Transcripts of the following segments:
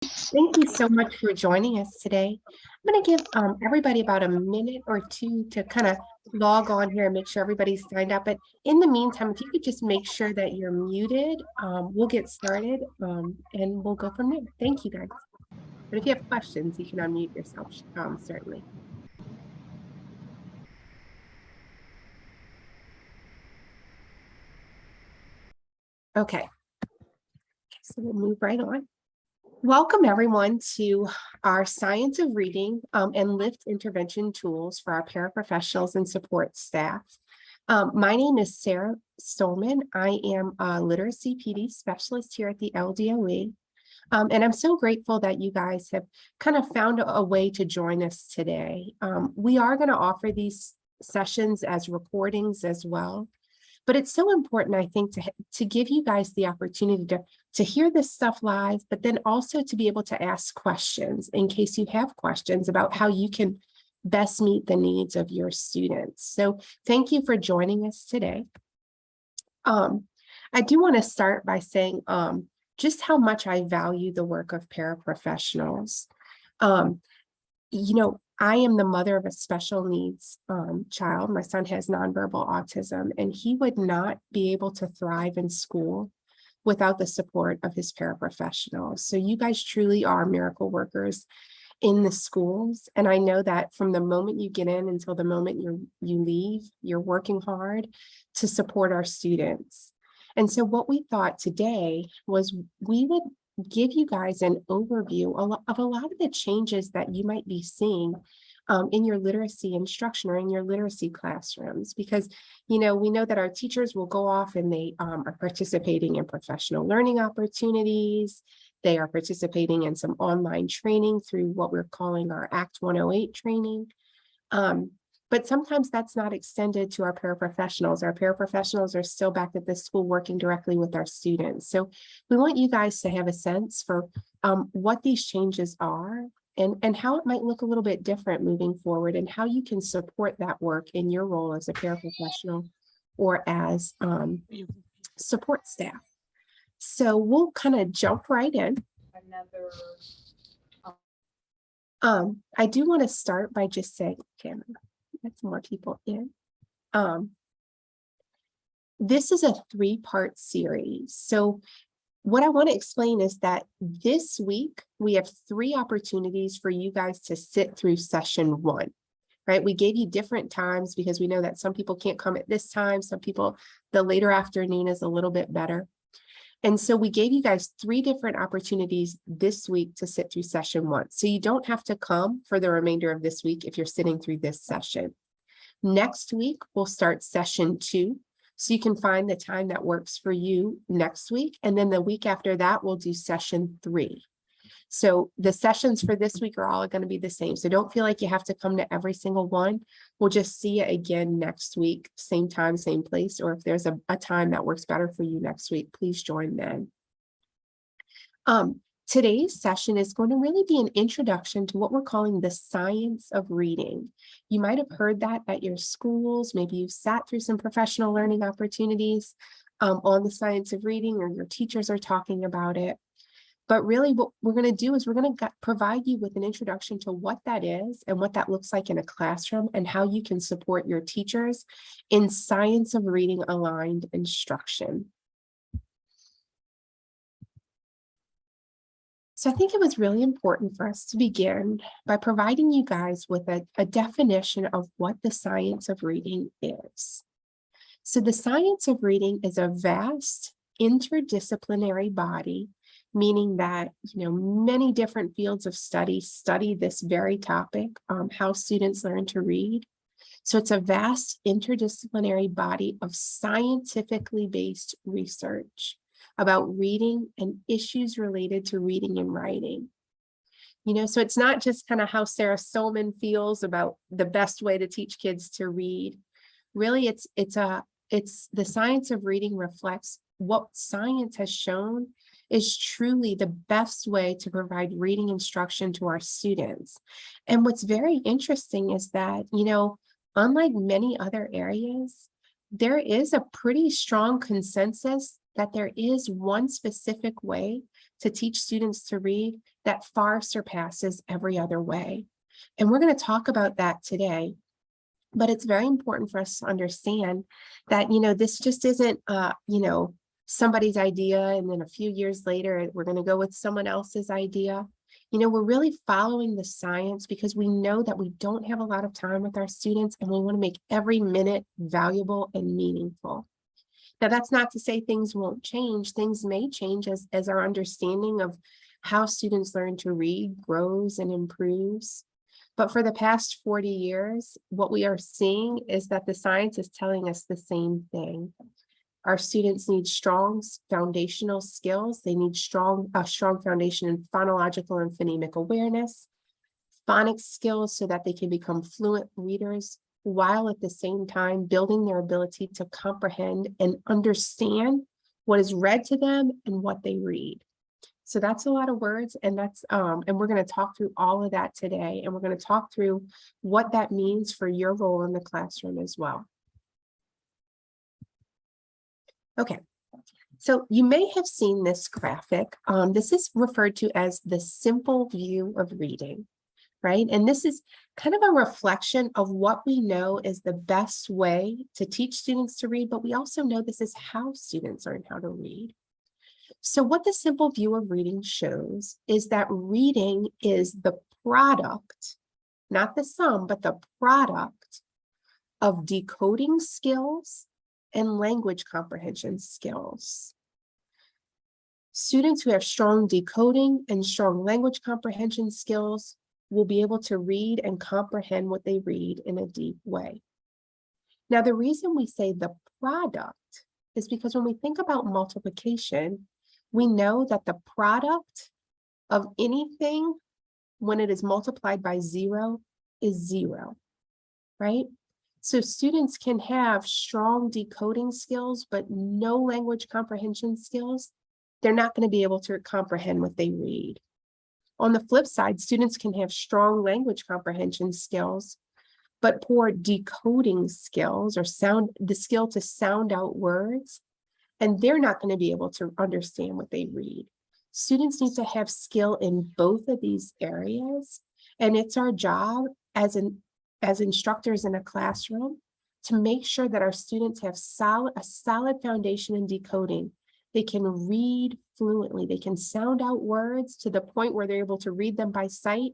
Thank you so much for joining us today. I'm going to give everybody about a minute or two to kind of log on here and make sure everybody's signed up. But in the meantime, if you could just make sure that you're muted, we'll get started and we'll go from there. Thank you, guys. But if you have questions, you can unmute yourself, certainly. Okay, so we'll move right on. Welcome everyone to our Science of Reading and Lift Intervention Tools for our paraprofessionals and support staff. My name is Sarah Stolman. I am a literacy PD specialist here at the LDOE. And I'm so grateful that you guys have kind of found a way to join us today. We are going to offer these sessions as recordings as well. But it's so important, I think, to give you guys the opportunity to hear this stuff live, but then also to be able to ask questions in case you have questions about how you can best meet the needs of your students. So thank you for joining us today. I do want to start by saying just how much I value the work of paraprofessionals. I am the mother of a special needs child. My son has nonverbal autism, and he would not be able to thrive in school without the support of his paraprofessionals. So you guys truly are miracle workers in the schools. And I know that from the moment you get in until the moment you leave, you're working hard to support our students. And so what we thought today was we would give you guys an overview of a lot of the changes that you might be seeing in your literacy instruction or in your literacy classrooms, because we know that our teachers will go off and they are participating in professional learning opportunities. They are participating in some online training through what we're calling our Act 108 training. But sometimes that's not extended to our paraprofessionals. Our paraprofessionals are still back at the school working directly with our students. So we want you guys to have a sense for what these changes are and how it might look a little bit different moving forward and how you can support that work in your role as a paraprofessional or as support staff. So we'll kind of jump right in. I do want to start by just saying, Cameron, get some more people in. This is a 3-part series. So what I want to explain is that this week we have 3 opportunities for you guys to sit through session 1, right? We gave you different times because we know that some people can't come at this time. Some people, the later afternoon is a little bit better. And so we gave you guys 3 different opportunities this week to sit through session 1. So you don't have to come for the remainder of this week if you're sitting through this session. Next week, we'll start session 2. So you can find the time that works for you next week. And then the week after that, we'll do session 3. So the sessions for this week are all going to be the same. So don't feel like you have to come to every single one. We'll just see you again next week, same time, same place. Or if there's a time that works better for you next week, please join then. Today's session is going to really be an introduction to what we're calling the science of reading. You might have heard that at your schools. Maybe you've sat through some professional learning opportunities on the science of reading, or your teachers are talking about it. But really what we're going to do is we're going to provide you with an introduction to what that is and what that looks like in a classroom and how you can support your teachers in science of reading aligned instruction. So I think it was really important for us to begin by providing you guys with a definition of what the science of reading is. So the science of reading is a vast interdisciplinary body, meaning that many different fields of study this very topic, how students learn to read. So it's a vast interdisciplinary body of scientifically based research about reading and issues related to reading and writing. So it's not just kind of how Sarah Stolman feels about the best way to teach kids to read. Really, it's the science of reading reflects what science has shown is truly the best way to provide reading instruction to our students. And what's very interesting is that, unlike many other areas, there is a pretty strong consensus that there is one specific way to teach students to read that far surpasses every other way. And we're going to talk about that today. But it's very important for us to understand that, this just isn't, somebody's idea, and then a few years later, we're going to go with someone else's idea. We're really following the science because we know that we don't have a lot of time with our students, and we want to make every minute valuable and meaningful. Now, that's not to say things won't change. Things may change as our understanding of how students learn to read grows and improves. But for the past 40 years, what we are seeing is that the science is telling us the same thing. Our students need strong foundational skills. They need a strong foundation in phonological and phonemic awareness, phonics skills so that they can become fluent readers, while at the same time building their ability to comprehend and understand what is read to them and what they read. So that's a lot of words, and we're going to talk through all of that today, and we're going to talk through what that means for your role in the classroom as well. Okay, so you may have seen this graphic. This is referred to as the simple view of reading, right? And this is kind of a reflection of what we know is the best way to teach students to read, but we also know this is how students learn how to read. So what the simple view of reading shows is that reading is the product, not the sum, but the product of decoding skills and language comprehension skills. Students who have strong decoding and strong language comprehension skills will be able to read and comprehend what they read in a deep way. Now, the reason we say the product is because when we think about multiplication, we know that the product of anything when it is multiplied by 0 is 0, right? So students can have strong decoding skills, but no language comprehension skills. They're not going to be able to comprehend what they read. On the flip side, students can have strong language comprehension skills, but poor decoding skills or the skill to sound out words, and they're not going to be able to understand what they read. Students need to have skill in both of these areas, and it's our job as instructors in a classroom to make sure that our students have a solid foundation in decoding. They can read fluently. They can sound out words to the point where they're able to read them by sight,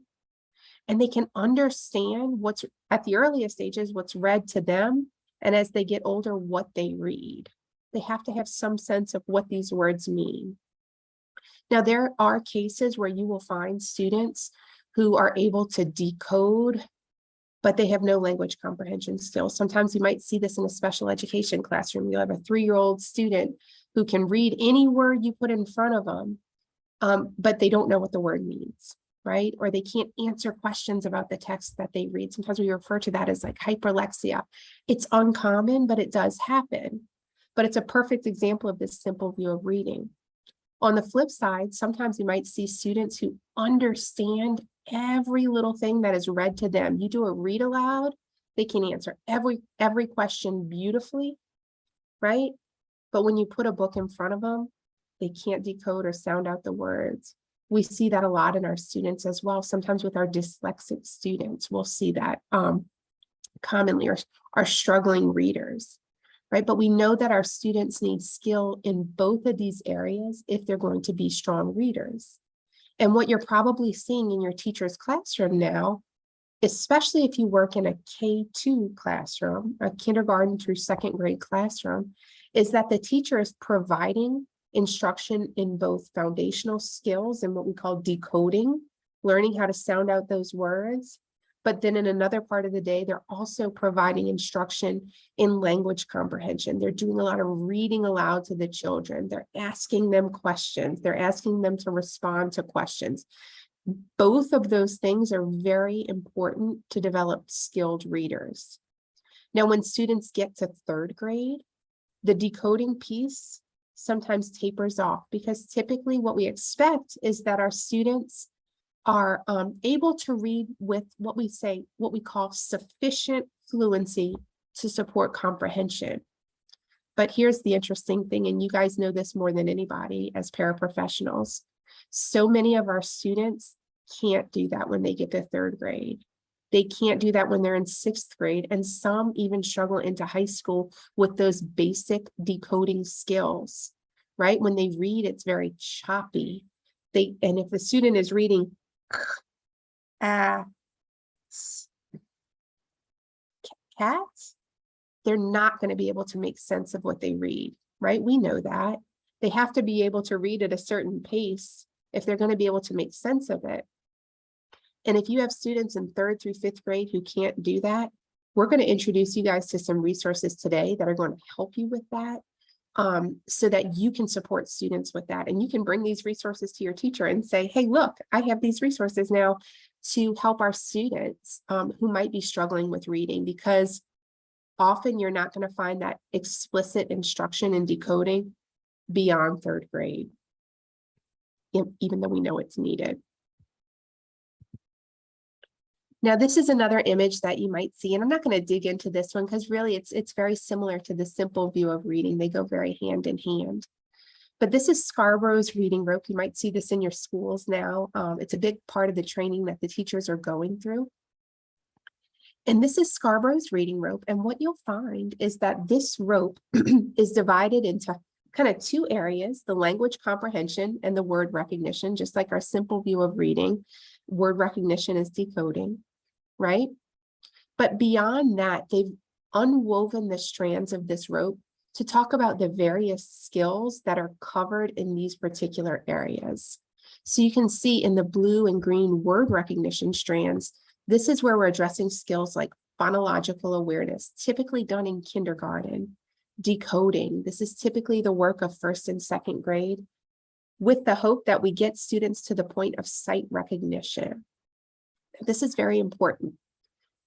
and they can understand what's at the earliest stages, what's read to them, and as they get older, what they read. They have to have some sense of what these words mean. Now, there are cases where you will find students who are able to decode, but they have no language comprehension skills. Sometimes you might see this in a special education classroom. You'll have a 3-year-old student who can read any word you put in front of them, but they don't know what the word means, right? Or they can't answer questions about the text that they read. Sometimes we refer to that as like hyperlexia. It's uncommon, but it does happen. But it's a perfect example of this simple view of reading. On the flip side, sometimes you might see students who understand every little thing that is read to them. You do a read aloud, they can answer every question beautifully, right? But when you put a book in front of them, they can't decode or sound out the words. We see that a lot in our students as well. Sometimes with our dyslexic students, we'll see that commonly, or are struggling readers, right? But we know that our students need skill in both of these areas if they're going to be strong readers. And what you're probably seeing in your teacher's classroom now, especially if you work in a K-2 classroom, a kindergarten through 2nd grade classroom, is that the teacher is providing instruction in both foundational skills and what we call decoding, learning how to sound out those words. But then in another part of the day, they're also providing instruction in language comprehension. They're doing a lot of reading aloud to the children. They're asking them questions. They're asking them to respond to questions. Both of those things are very important to develop skilled readers. Now, when students get to 3rd grade, the decoding piece sometimes tapers off, because typically what we expect is that our students are able to read with what we call sufficient fluency to support comprehension. But here's the interesting thing, and you guys know this more than anybody as paraprofessionals. So many of our students can't do that when they get to third grade. They can't do that when they're in sixth grade, and some even struggle into high school with those basic decoding skills, right? When they read, it's very choppy. And if the student is reading cats, they're not going to be able to make sense of what they read, right? We know that. They have to be able to read at a certain pace if they're going to be able to make sense of it. And if you have students in third through fifth grade who can't do that, we're going to introduce you guys to some resources today that are going to help you with that, so that you can support students with that. And you can bring these resources to your teacher and say, hey, look, I have these resources now to help our students who might be struggling with reading, because often you're not going to find that explicit instruction in decoding beyond third grade, even though we know it's needed. Now, this is another image that you might see, and I'm not going to dig into this one because really it's very similar to the simple view of reading. They go very hand in hand. But this is Scarborough's reading rope. You might see this in your schools now. It's a big part of the training that the teachers are going through. And this is Scarborough's reading rope. And what you'll find is that this rope is divided into kind of two areas: the language comprehension and the word recognition. Just like our simple view of reading, word recognition is decoding, right? But beyond that, they've unwoven the strands of this rope to talk about the various skills that are covered in these particular areas. So you can see in the blue and green word recognition strands, this is where we're addressing skills like phonological awareness, typically done in kindergarten. Decoding, this is typically the work of first and second grade, with the hope that we get students to the point of sight recognition. This is very important,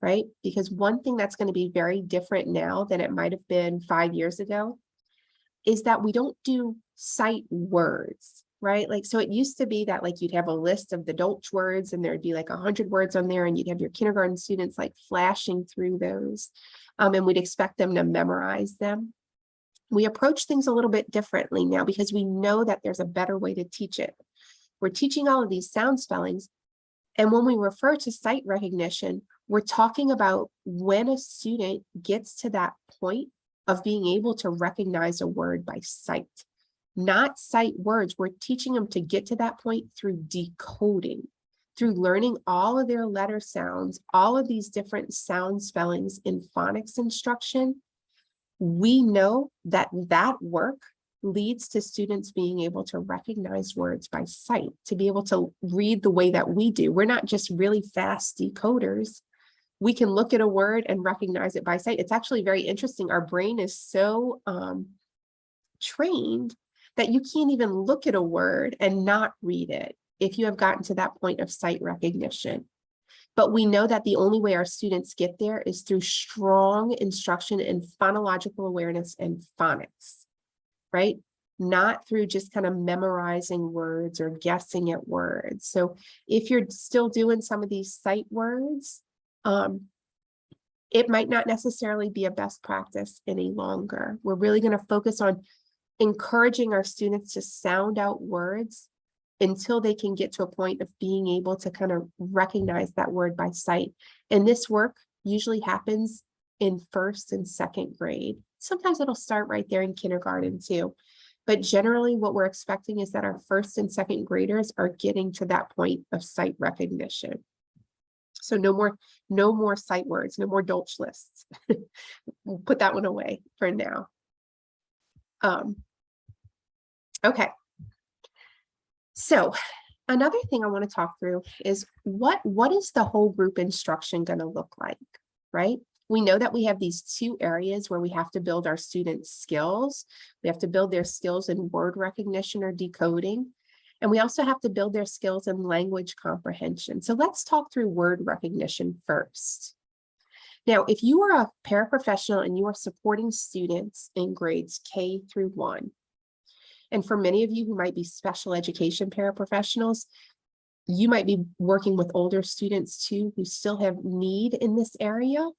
right? Because one thing that's going to be very different now than it might have been 5 years ago is that we don't do sight words, right? Like, so it used to be that like you'd have a list of the Dolch words and there'd be like 100 words on there, and you'd have your kindergarten students like flashing through those, and we'd expect them to memorize them. We approach things a little bit differently now because we know that there's a better way to teach it. We're teaching all of these sound spellings. And when we refer to sight recognition, we're talking about when a student gets to that point of being able to recognize a word by sight, not sight words. We're teaching them to get to that point through decoding, through learning all of their letter sounds, all of these different sound spellings in phonics instruction. We know that that work leads to students being able to recognize words by sight, to be able to read the way that we do. We're not just really fast decoders. We can look at a word and recognize it by sight. It's actually very interesting. Our brain is so trained that you can't even look at a word and not read it if you have gotten to that point of sight recognition. But we know that the only way our students get there is through strong instruction in phonological awareness and phonics, right? Not through just kind of memorizing words or guessing at words. So if you're still doing some of these sight words, it might not necessarily be a best practice any longer. We're really going to focus on encouraging our students to sound out words until they can get to a point of being able to kind of recognize that word by sight. And this work usually happens in first and second grade. Sometimes it'll start right there in kindergarten too. But generally what we're expecting is that our first and second graders are getting to that point of sight recognition. So no more sight words, no more Dolch lists. We'll put that one away for now. Okay. So another thing I want to talk through is what is the whole group instruction going to look like, right? We know that we have these two areas where we have to build our students' skills. We have to build their skills in word recognition or decoding. And we also have to build their skills in language comprehension. So let's talk through word recognition first. Now, if you are a paraprofessional and you are supporting students in grades K through 1, and for many of you who might be special education paraprofessionals, you might be working with older students too who still have need in this area,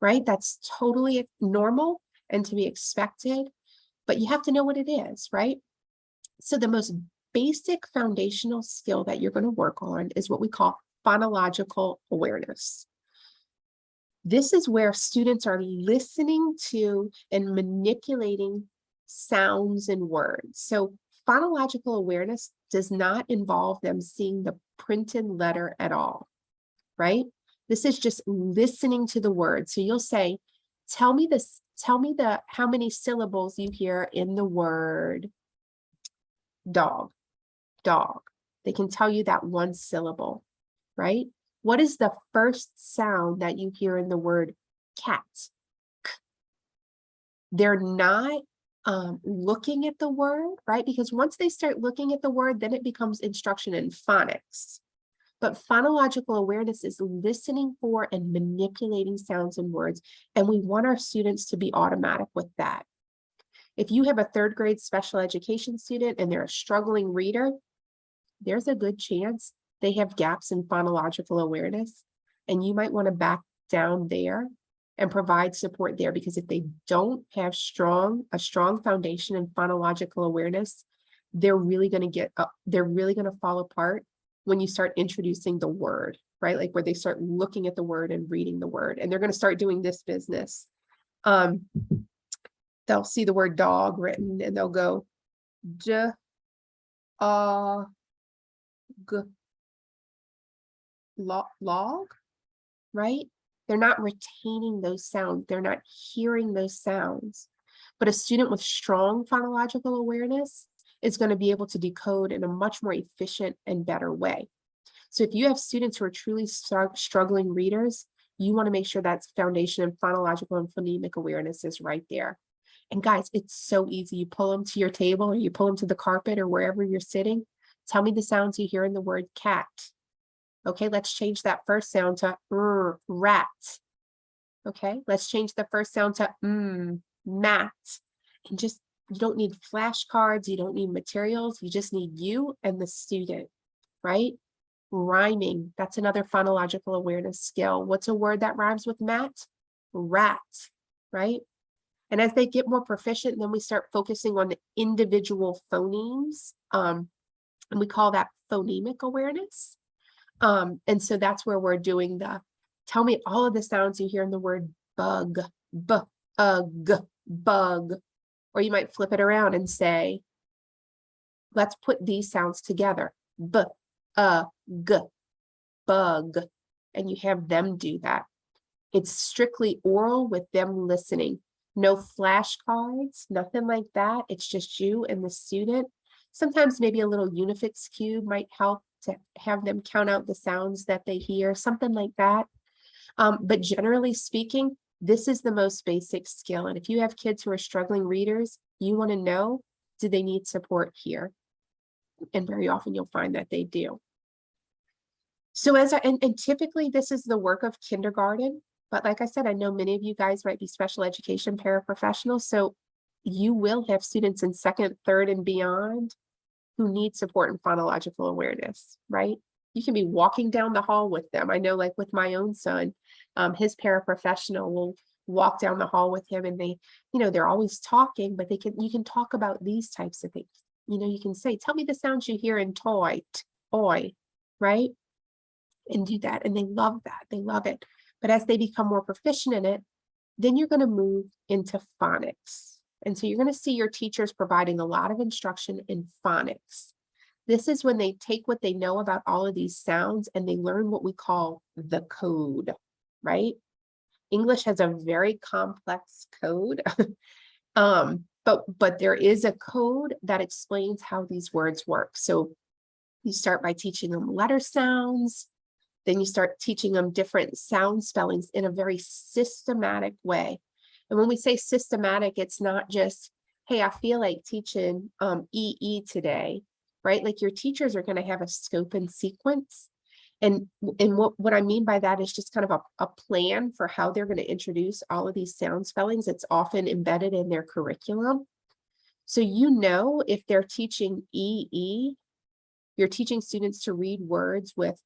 right? That's totally normal and to be expected, but you have to know what it is, right? So the most basic foundational skill that you're going to work on is what we call phonological awareness. This is where students are listening to and manipulating sounds and words. So phonological awareness does not involve them seeing the printed letter at all, right? This is just listening to the word. So you'll say, tell me how many syllables you hear in the word dog, dog. They can tell you that one syllable, right? What is the first sound that you hear in the word cat? They're not looking at the word, right? Because once they start looking at the word, then it becomes instruction in phonics. But phonological awareness is listening for and manipulating sounds and words. And we want our students to be automatic with that. If you have a third grade special education student and they're a struggling reader, there's a good chance they have gaps in phonological awareness. And you might want to back down there and provide support there, because if they don't have a strong foundation in phonological awareness, they're really going to fall apart when you start introducing the word, right? Like where they start looking at the word and reading the word, and they're going to start doing this business. They'll see the word dog written and they'll go d a g log, right? They're not retaining those sounds. They're not hearing those sounds. But a student with strong phonological awareness is going to be able to decode in a much more efficient and better way. So if you have students who are truly struggling readers, you want to make sure that foundation in phonological and phonemic awareness is right there. And guys, it's so easy. You pull them to your table or you pull them to the carpet or wherever you're sitting. Tell me the sounds you hear in the word cat. Okay, let's change that first sound to rat. Okay, let's change the first sound to mat. And just, you don't need flashcards, you don't need materials, you just need you and the student, right? Rhyming, that's another phonological awareness skill. What's a word that rhymes with mat? Rat, right? And as they get more proficient, then we start focusing on the individual phonemes, and we call that phonemic awareness. And so that's where we're doing tell me all of the sounds you hear in the word bug, bug. Or you might flip it around and say, let's put these sounds together. B, g, bug. And you have them do that. It's strictly oral with them listening. No flashcards, nothing like that. It's just you and the student. Sometimes maybe a little Unifix cube might help to have them count out the sounds that they hear, something like that. But generally speaking, this is the most basic skill. And if you have kids who are struggling readers, you want to know, do they need support here? And very often you'll find that they do. So and typically this is the work of kindergarten. But like I said, I know many of you guys might be special education paraprofessionals. So you will have students in second, third, and beyond who need support in phonological awareness, right? You can be walking down the hall with them. I know, like with my own son, his paraprofessional will walk down the hall with him, and they're always talking, but you can talk about these types of things. You can say, tell me the sounds you hear in toy, right? And do that. And they love that. They love it. But as they become more proficient in it, then you're going to move into phonics. And so you're going to see your teachers providing a lot of instruction in phonics. This is when they take what they know about all of these sounds and they learn what we call the code, right? English has a very complex code, but there is a code that explains how these words work. So you start by teaching them letter sounds, then you start teaching them different sound spellings in a very systematic way. And when we say systematic, it's not just, hey, I feel like teaching EE today, right? Like your teachers are going to have a scope and sequence. And what I mean by that is just kind of a plan for how they're going to introduce all of these sound spellings. It's often embedded in their curriculum. So if they're teaching EE, you're teaching students to read words with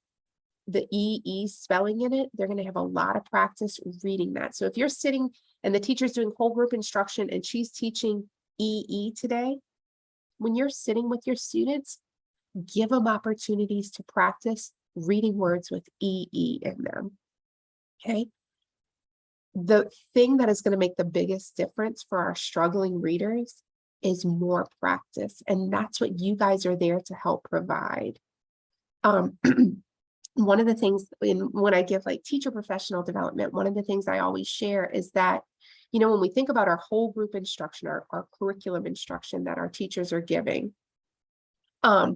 the EE spelling in it. They're going to have a lot of practice reading that. So if you're sitting and the teacher's doing whole group instruction and she's teaching EE today, when you're sitting with your students, Give them opportunities to practice reading words with EE in them. Okay. The thing that is going to make the biggest difference for our struggling readers is more practice. And that's what you guys are there to help provide. One of the things when I give like teacher professional development, one of the things I always share is that, you know, when we think about our whole group instruction, our curriculum instruction that our teachers are giving, that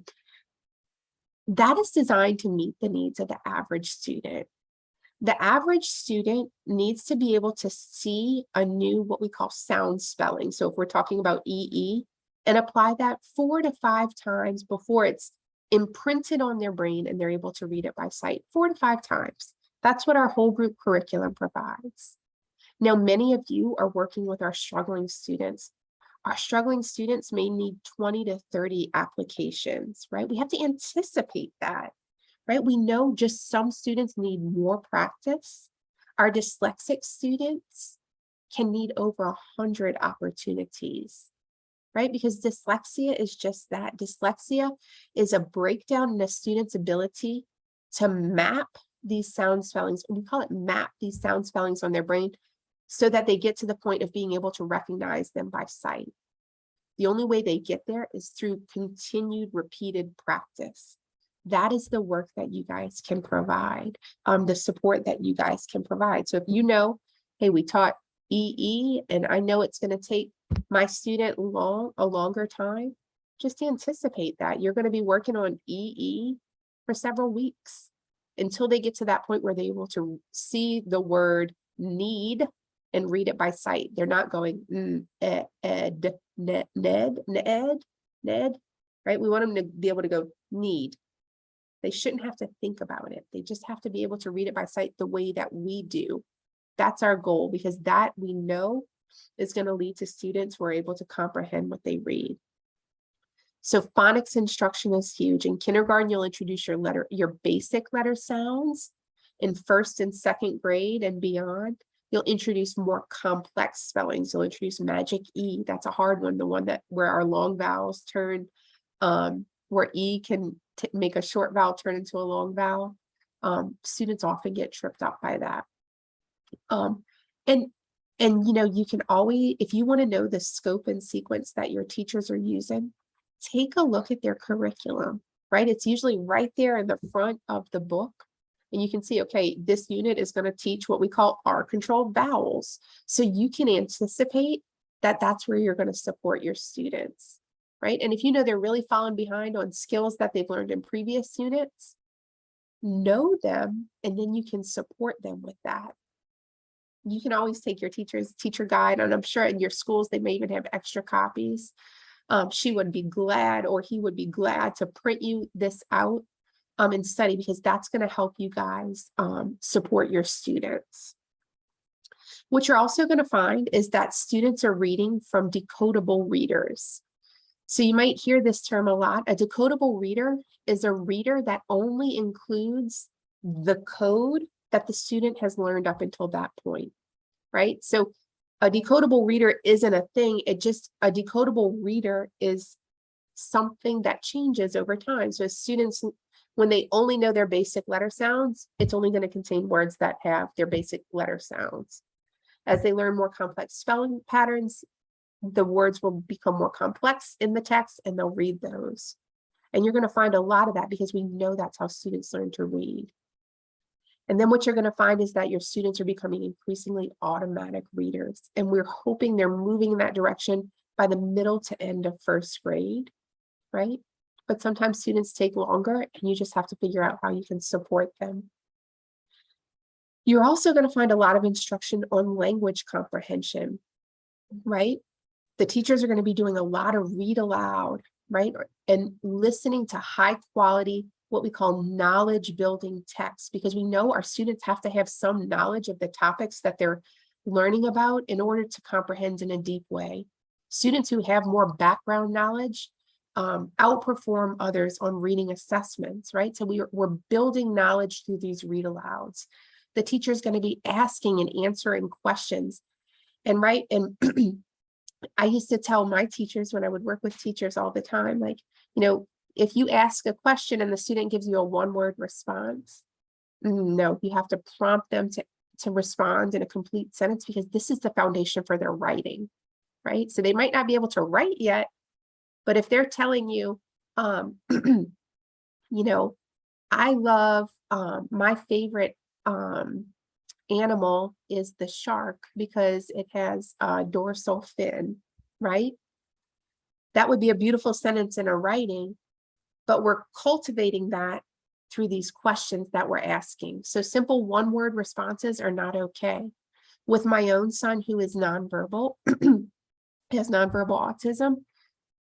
is designed to meet the needs of the average student. The average student needs to be able to see a new, what we call sound spelling. So if we're talking about EE, and apply that 4 to 5 times before it's imprinted on their brain and they're able to read it by sight, 4 to 5 times. That's what our whole group curriculum provides. Now, many of you are working with our struggling students. Our struggling students may need 20 to 30 applications, right? We have to anticipate that. Right? We know just some students need more practice. Our dyslexic students can need over 100 opportunities, right? Because dyslexia is just that. Dyslexia is a breakdown in a student's ability to map these sound spellings. We call it map these sound spellings on their brain so that they get to the point of being able to recognize them by sight. The only way they get there is through continued repeated practice. That is the work that you guys can provide, the support that you guys can provide. So if you know, hey, we taught EE and I know it's going to take my student a longer time, just anticipate that. You're going to be working on EE for several weeks until they get to that point where they're able to see the word need and read it by sight. They're not going, ned, right? We want them to be able to go need. They shouldn't have to think about it. They just have to be able to read it by sight the way that we do. That's our goal, because that we know is going to lead to students who are able to comprehend what they read. So phonics instruction is huge. In kindergarten, you'll introduce your basic letter sounds. In 1st and 2nd grade and beyond, you'll introduce more complex spellings. You'll introduce magic E. That's a hard one, the one that where our long vowels turn, where E can make a short vowel turn into a long vowel. Students often get tripped up by that. And you know, you can always, if you want to know the scope and sequence that your teachers are using, take a look at their curriculum, right? It's usually right there in the front of the book. And you can see, okay, this unit is going to teach what we call R-controlled vowels. So you can anticipate that that's where you're going to support your students. Right? And if you know they're really falling behind on skills that they've learned in previous units, know them, and then you can support them with that. You can always take your teacher's teacher guide, and I'm sure in your schools, they may even have extra copies. She would be glad, or he would be glad to print you this out and study, because that's going to help you guys support your students. What you're also going to find is that students are reading from decodable readers. So you might hear this term a lot. A decodable reader is a reader that only includes the code that the student has learned up until that point, right? So a decodable reader isn't a thing. A decodable reader is something that changes over time. So as students, when they only know their basic letter sounds, it's only going to contain words that have their basic letter sounds. As they learn more complex spelling patterns, the words will become more complex in the text and they'll read those. And you're going to find a lot of that because we know that's how students learn to read. And then what you're going to find is that your students are becoming increasingly automatic readers. And we're hoping they're moving in that direction by the middle to end of 1st grade, right? But sometimes students take longer and you just have to figure out how you can support them. You're also going to find a lot of instruction on language comprehension, right? The teachers are going to be doing a lot of read aloud, right? And listening to high quality, what we call knowledge building text, because we know our students have to have some knowledge of the topics that they're learning about in order to comprehend in a deep way. Students who have more background knowledge outperform others on reading assessments, right? So we're building knowledge through these read alouds. The teacher is going to be asking and answering questions. And I used to tell my teachers when I would work with teachers all the time, like, you know, if you ask a question and the student gives you a one-word response, no, you have to prompt them to respond in a complete sentence, because this is the foundation for their writing, right? So they might not be able to write yet, but if they're telling you, you know, I love, my favorite animal is the shark because it has a dorsal fin, right? That would be a beautiful sentence in a writing, but we're cultivating that through these questions that we're asking. So simple one-word responses are not okay. With my own son, who is nonverbal, has nonverbal autism,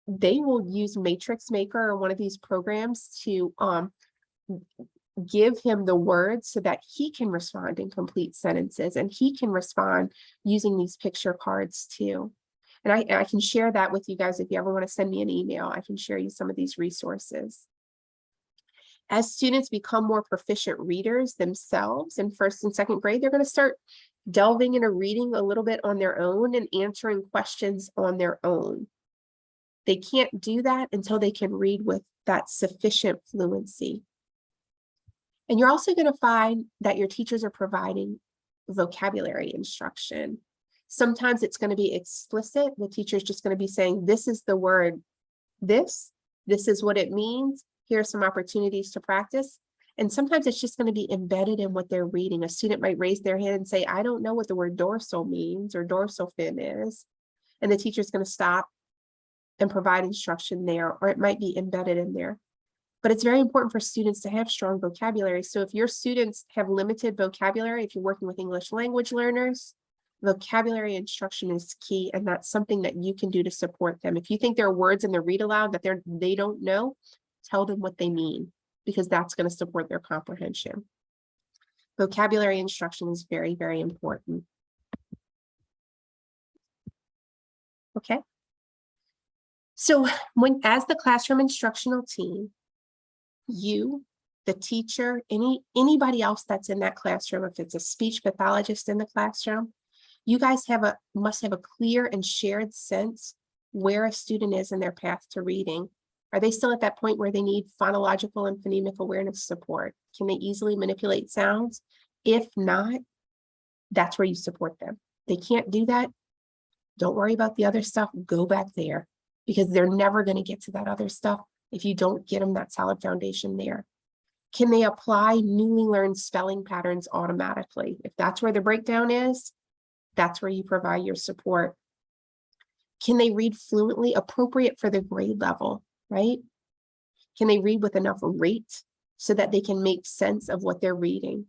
they will use Matrix Maker or one of these programs to give him the words so that he can respond in complete sentences, and he can respond using these picture cards too. And I can share that with you guys. If you ever want to send me an email, I can share you some of these resources. As students become more proficient readers themselves in first and second grade, they're going to start delving into reading a little bit on their own and answering questions on their own. They can't do that until they can read with that sufficient fluency. And you're also going to find that your teachers are providing vocabulary instruction. Sometimes it's going to be explicit. The teacher is just going to be saying, this is the word, this is what it means. Here are some opportunities to practice. And sometimes it's just going to be embedded in what they're reading. A student might raise their hand and say, I don't know what the word dorsal means or dorsal fin is. And the teacher's going to stop and provide instruction there, or it might be embedded in there. But it's very important for students to have strong vocabulary. So if your students have limited vocabulary, if you're working with English language learners, vocabulary instruction is key, and that's something that you can do to support them. If you think there are words in the read aloud that they don't know, tell them what they mean, because that's going to support their comprehension. Vocabulary instruction is very, very important. Okay. So as the classroom instructional team, you, the teacher, anybody else that's in that classroom, if it's a speech pathologist in the classroom, you guys must have a clear and shared sense where a student is in their path to reading. Are they still at that point where they need phonological and phonemic awareness support? Can they easily manipulate sounds? If not, that's where you support them. They can't do that. Don't worry about the other stuff. Go back there, because they're never going to get to that other stuff if you don't get them that solid foundation there. Can they apply newly learned spelling patterns automatically? If that's where the breakdown is, that's where you provide your support. Can they read fluently, appropriate for their grade level, right? Can they read with enough rate so that they can make sense of what they're reading?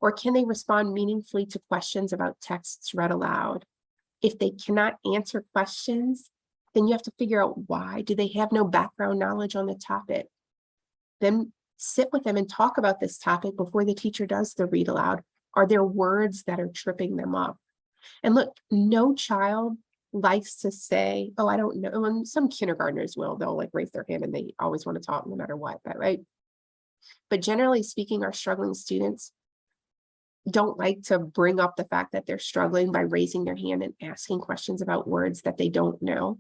Or can they respond meaningfully to questions about texts read aloud? If they cannot answer questions, then you have to figure out why. Do they have no background knowledge on the topic? Then sit with them and talk about this topic before the teacher does the read aloud. Are there words that are tripping them up? And look, no child likes to say, oh, I don't know. And some kindergartners will, they'll like raise their hand and they always want to talk no matter what, right? But generally speaking, our struggling students don't like to bring up the fact that they're struggling by raising their hand and asking questions about words that they don't know.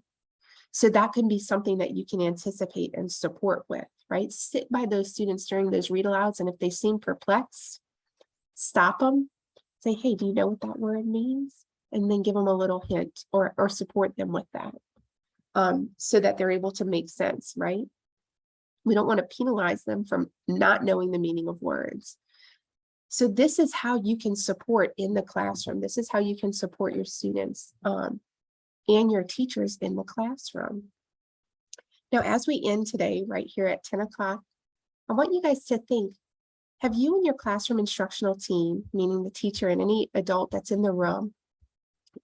So that can be something that you can anticipate and support with, right? Sit by those students during those read alouds, and if they seem perplexed, stop them, say, hey, do you know what that word means? And then give them a little hint or support them with that, so that they're able to make sense, right? We don't want to penalize them from not knowing the meaning of words. So this is how you can support in the classroom. This is how you can support your students and your teachers in the classroom. Now, as we end today, right here at 10 o'clock, I want you guys to think, have you and your classroom instructional team, meaning the teacher and any adult that's in the room,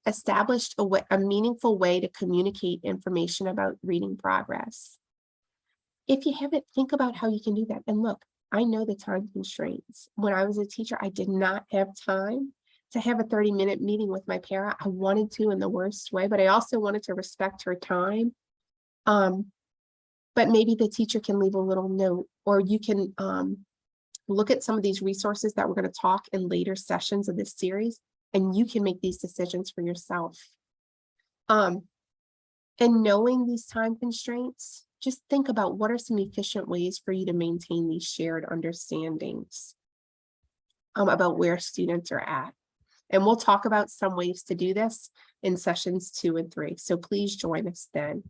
established a meaningful way to communicate information about reading progress? If you haven't, think about how you can do that. And look, I know the time constraints. When I was a teacher, I did not have time to have a 30-minute meeting with my para. I wanted to in the worst way, but I also wanted to respect her time. But maybe the teacher can leave a little note, or you can look at some of these resources that we're going to talk in later sessions of this series, and you can make these decisions for yourself. And knowing these time constraints, just think about what are some efficient ways for you to maintain these shared understandings about where students are at. And we'll talk about some ways to do this in sessions 2 and 3. So please join us then.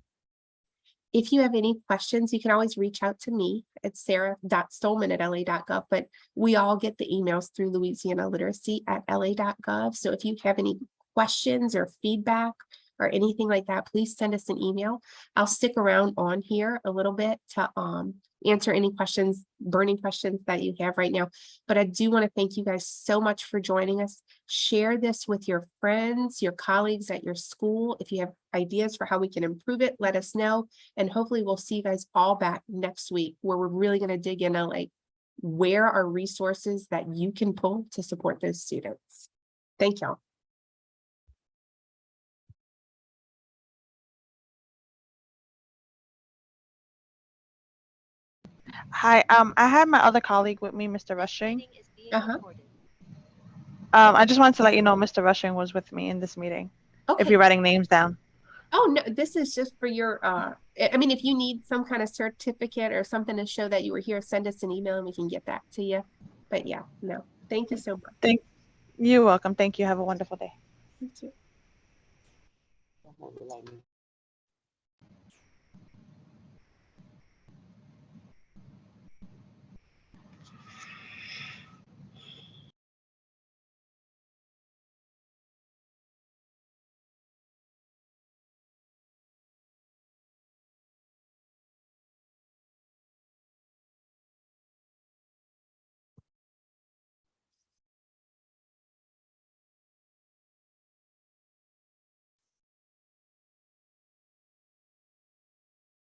If you have any questions, you can always reach out to me at sarah.stolman@la.gov, but we all get the emails through Louisiana Literacy at la.gov. So if you have any questions or feedback or anything like that, please send us an email. I'll stick around on here a little bit to answer any questions, burning questions that you have right now. But I do want to thank you guys so much for joining us. Share this with your friends, your colleagues at your school. If you have ideas for how we can improve it, let us know. And hopefully we'll see you guys all back next week, where we're really going to dig into like, where are resources that you can pull to support those students. Thank y'all. Hi, I had my other colleague with me, Mr. Rushing. I just wanted to let you know Mr. Rushing was with me in this meeting. Okay. If you're writing names down. Oh, no, this is just for your, I mean, if you need some kind of certificate or something to show that you were here, send us an email and we can get that to you. But yeah, no, thank you so much. You're welcome. Thank you. Have a wonderful day. You too.